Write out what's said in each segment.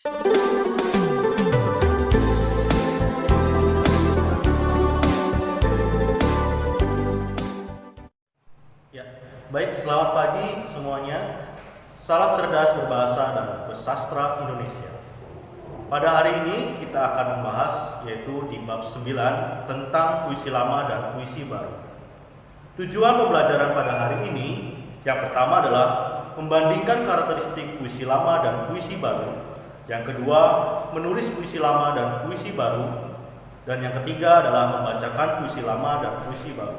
Ya, baik, selamat pagi semuanya. Salam cerdas berbahasa dan bersastra Indonesia. Pada hari ini kita akan membahas yaitu di bab 9 tentang puisi lama dan puisi baru. Tujuan pembelajaran pada hari ini yang pertama adalah membandingkan karakteristik puisi lama dan puisi baru. Yang kedua, menulis puisi lama dan puisi baru. Dan yang ketiga adalah membacakan puisi lama dan puisi baru.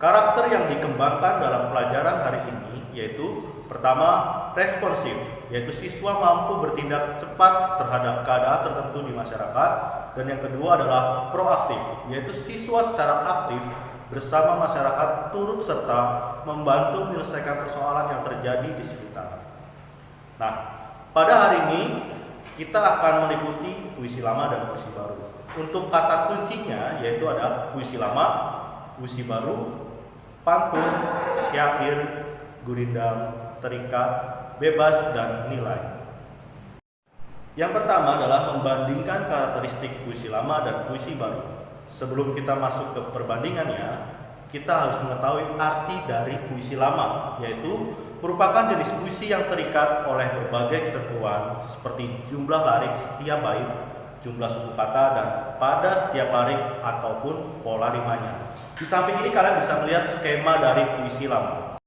Karakter yang dikembangkan dalam pelajaran hari ini yaitu pertama, responsif, yaitu siswa mampu bertindak cepat terhadap keadaan tertentu di masyarakat. Dan yang kedua adalah proaktif, yaitu siswa secara aktif bersama masyarakat turut serta membantu menyelesaikan persoalan yang terjadi di sekitar. Nah, pada hari ini kita akan meliputi puisi lama dan puisi baru. Untuk kata kuncinya yaitu ada puisi lama, puisi baru, pantun, syair, gurindam, terikat, bebas, dan nilai. Yang pertama adalah membandingkan karakteristik puisi lama dan puisi baru. Sebelum kita masuk ke perbandingannya, kita harus mengetahui arti dari puisi lama, yaitu merupakan jenis puisi yang terikat oleh berbagai ketentuan seperti jumlah larik setiap bait, jumlah suku kata, dan pada setiap barik ataupun pola rimanya. Di samping ini kalian bisa melihat skema dari puisi lama.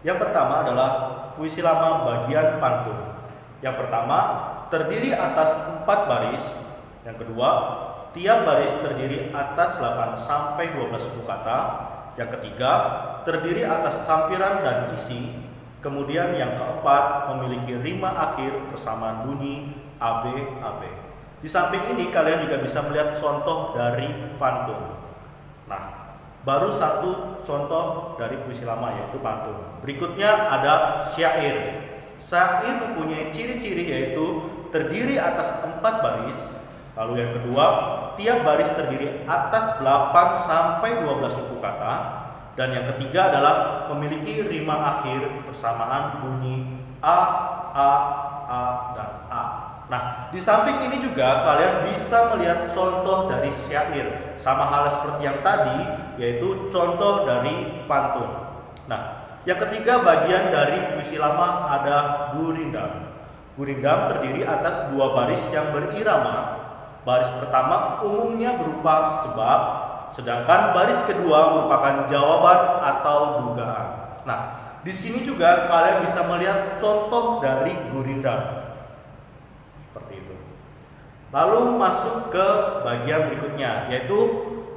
Yang pertama adalah puisi lama bagian pantun. Yang pertama terdiri atas 4 baris. Yang kedua, tiap baris terdiri atas 8 sampai 12 suku kata. Yang ketiga, terdiri atas sampiran dan isi. Kemudian yang keempat memiliki rima akhir persamaan bunyi AB. Di samping ini kalian juga bisa melihat contoh dari pantun. Nah, baru satu contoh dari puisi lama yaitu pantun. Berikutnya ada syair. Syair mempunyai ciri-ciri yaitu terdiri atas 4 baris. Lalu yang kedua, tiap baris terdiri atas 8 sampai 12 suku kata. Dan yang ketiga adalah memiliki rima akhir persamaan bunyi A, dan A. Nah, di samping ini juga kalian bisa melihat contoh dari syair. Sama halnya seperti yang tadi, yaitu contoh dari pantun. Nah, yang ketiga bagian dari puisi lama ada gurindam. Gurindam terdiri atas 2 baris yang berirama. Baris pertama umumnya berupa sebab, sedangkan baris kedua merupakan jawaban atau dugaan. Nah, di sini juga kalian bisa melihat contoh dari gurindam. Seperti itu. Lalu masuk ke bagian berikutnya yaitu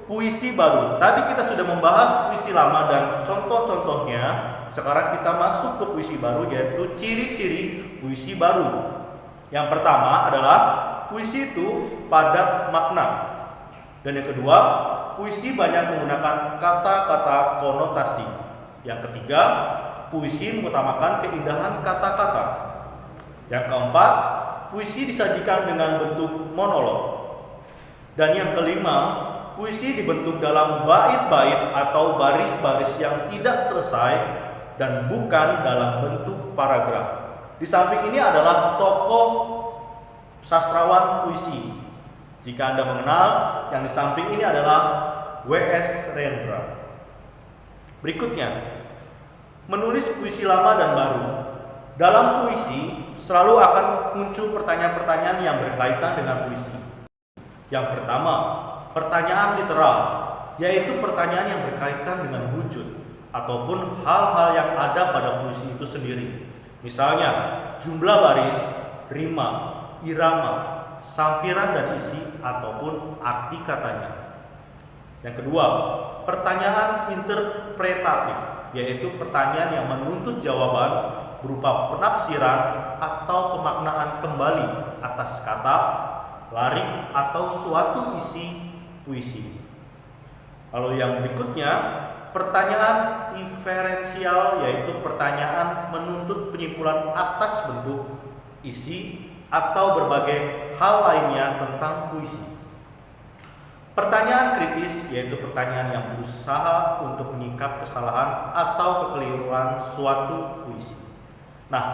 puisi baru. Tadi kita sudah membahas puisi lama dan contoh-contohnya. Sekarang kita masuk ke puisi baru yaitu ciri-ciri puisi baru. Yang pertama adalah puisi itu padat makna. Dan yang kedua, puisi banyak menggunakan kata-kata konotasi. Yang ketiga, puisi mengutamakan keindahan kata-kata. Yang keempat, puisi disajikan dengan bentuk monolog. Dan yang kelima, puisi dibentuk dalam bait-bait atau baris-baris yang tidak selesai dan bukan dalam bentuk paragraf. Di samping ini adalah tokoh sastrawan puisi. Jika Anda mengenal, yang di samping ini adalah W.S. Rendra. Berikutnya, menulis puisi lama dan baru. Dalam puisi selalu akan muncul pertanyaan-pertanyaan yang berkaitan dengan puisi. Yang pertama, pertanyaan literal, yaitu pertanyaan yang berkaitan dengan wujud ataupun hal-hal yang ada pada puisi itu sendiri. Misalnya, jumlah baris, rima, irama, sampiran dan isi ataupun arti katanya. Yang kedua, pertanyaan interpretatif, yaitu pertanyaan yang menuntut jawaban berupa penafsiran atau pemaknaan kembali atas kata, larik atau suatu isi puisi. Lalu yang berikutnya, pertanyaan inferensial, yaitu pertanyaan menuntut penyimpulan atas bentuk, isi, atau berbagai hal lainnya tentang puisi. Pertanyaan kritis, yaitu pertanyaan yang berusaha untuk menyingkap kesalahan atau kekeliruan suatu puisi. Nah,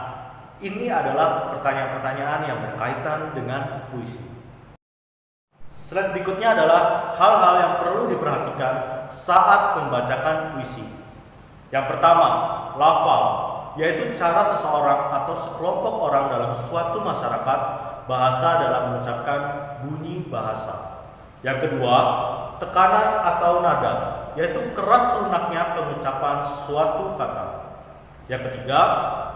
Ini adalah pertanyaan-pertanyaan yang berkaitan dengan puisi. Slide berikutnya adalah hal-hal yang perlu diperhatikan saat membacakan puisi. Yang pertama, lafal, yaitu cara seseorang atau sekelompok orang dalam suatu masyarakat bahasa dalam mengucapkan bunyi bahasa. Yang kedua, tekanan atau nada, yaitu keras lunaknya pengucapan suatu kata. Yang ketiga,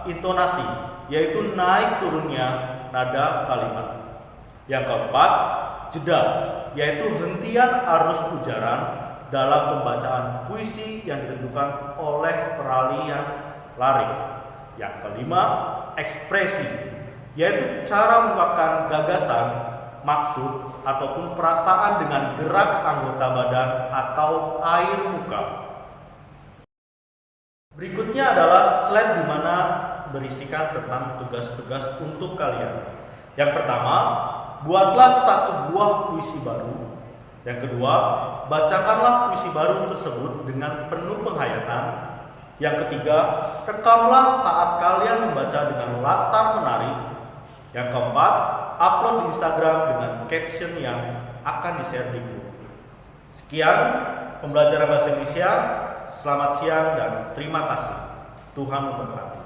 intonasi, yaitu naik turunnya nada kalimat. Yang keempat, jeda, yaitu hentian arus ujaran dalam pembacaan puisi yang ditentukan oleh peralihan lari. Yang kelima, ekspresi, yaitu cara mengungkapkan gagasan, maksud, ataupun perasaan dengan gerak anggota badan atau air muka. Berikutnya adalah slide di mana berisikan tentang tugas-tugas untuk kalian. Yang pertama, buatlah satu buah puisi baru. Yang kedua, bacakanlah puisi baru tersebut dengan penuh penghayatan. Yang ketiga, rekamlah saat kalian membaca dengan latar menarik. Yang keempat, upload di Instagram dengan caption yang akan di-share di grup. Sekian pembelajaran bahasa Indonesia. Selamat siang dan terima kasih. Tuhan memberkati.